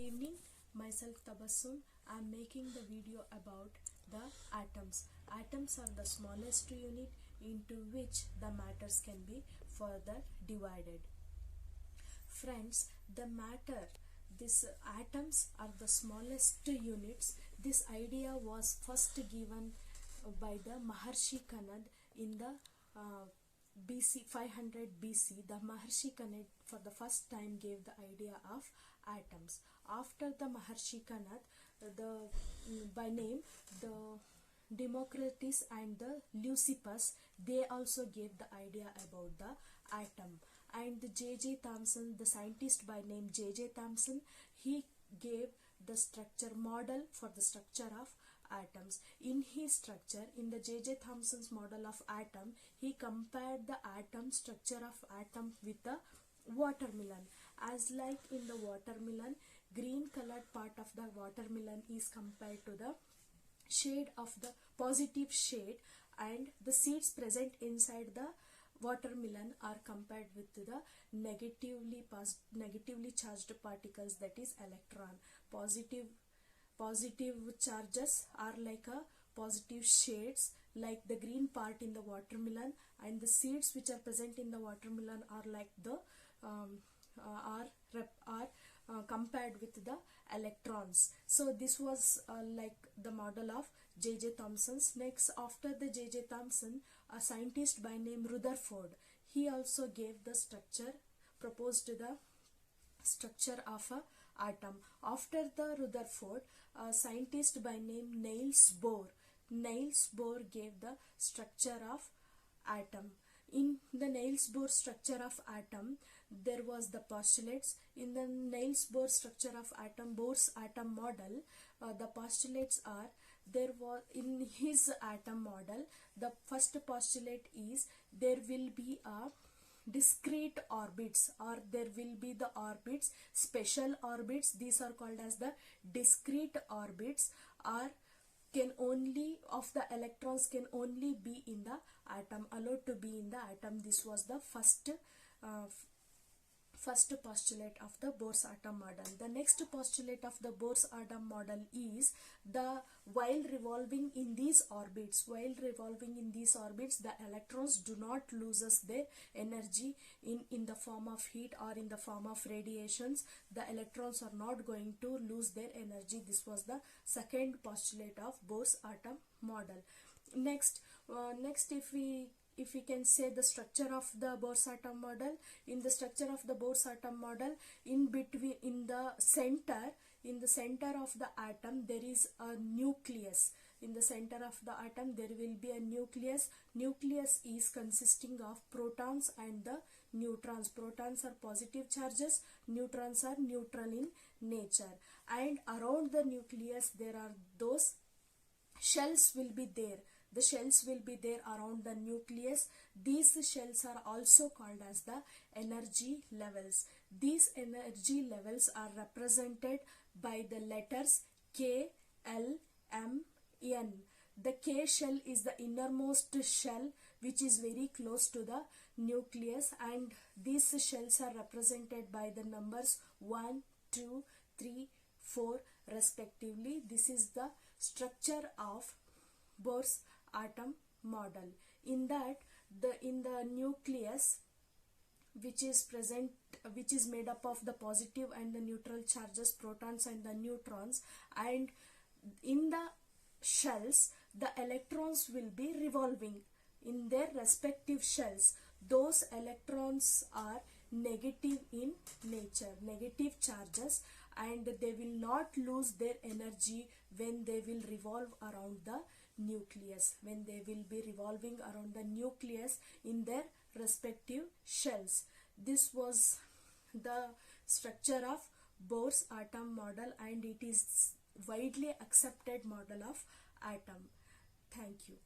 evening, myself Tabassum. I am making the video about the atoms. Atoms are the smallest unit into which the matters can be further divided. Friends, the matter, these atoms are the smallest units. This idea was first given by the Maharshi Kanad in the BC 500 BC. The Maharshi Kanad for the first time gave the idea of atoms. After the Maharshi Kanad, by name the Democritus and the Leucippus, they also gave the idea about the atom. And J.J. Thomson, the scientist by name J.J. Thomson, he gave the structure model for the structure of atoms. In his structure, in the J.J. Thomson's model of atom, he compared the atom structure of atom with the watermelon. As like in the watermelon, green colored part of the watermelon is compared to the shade of the positive shade, and the seeds present inside the watermelon are compared with the negatively charged particles, that is electron. Positive charges are like a positive shades, like the green part in the watermelon, and the seeds which are present in the watermelon are like the compared with the electrons. So this was like the model of J.J. Thomson's. Next, after the J.J. Thomson, a scientist by name Rutherford, he also gave the structure, proposed the structure of a atom. After the Rutherford, a scientist by name Niels Bohr gave the structure of atom. In the Niels Bohr structure of atom, there was the postulates. In the Niels Bohr structure of atom, Bohr's atom model, the postulates are, there was in his atom model, the first postulate is there will be a discrete orbits, or there will be the orbits, special orbits. These are called as the discrete orbits, or can only of the electrons can only be in the atom, allowed to be in the atom. This was the first postulate of the Bohr's atom model. The next postulate of the Bohr's atom model is the while revolving in these orbits, the electrons do not loses their energy in the form of heat or in the form of radiations. The electrons are not going to lose their energy. This was the second postulate of Bohr's atom model. Next, if we can say the structure of the Bohr's atom model. In the structure of the Bohr's atom model, in the center of the atom there is a nucleus. In the center of the atom there will be a nucleus. Nucleus is consisting of protons and the neutrons. Protons are positive charges, neutrons are neutral in nature, and around the nucleus there are those shells will be there. The shells will be there around the nucleus. These shells are also called as the energy levels. These energy levels are represented by the letters K, L, M, N. The K shell is the innermost shell which is very close to the nucleus, and these shells are represented by the numbers 1, 2, 3, 4 respectively. This is the structure of Bohr's atom model. In that, in the nucleus, which is made up of the positive and the neutral charges, protons and the neutrons, and in the shells the electrons will be revolving in their respective shells. Those electrons are negative in nature, negative charges, and they will not lose their energy when they will revolve around the nucleus, when they will be revolving around the nucleus in their respective shells. This was the structure of Bohr's atom model, and it is widely accepted model of atom. Thank you.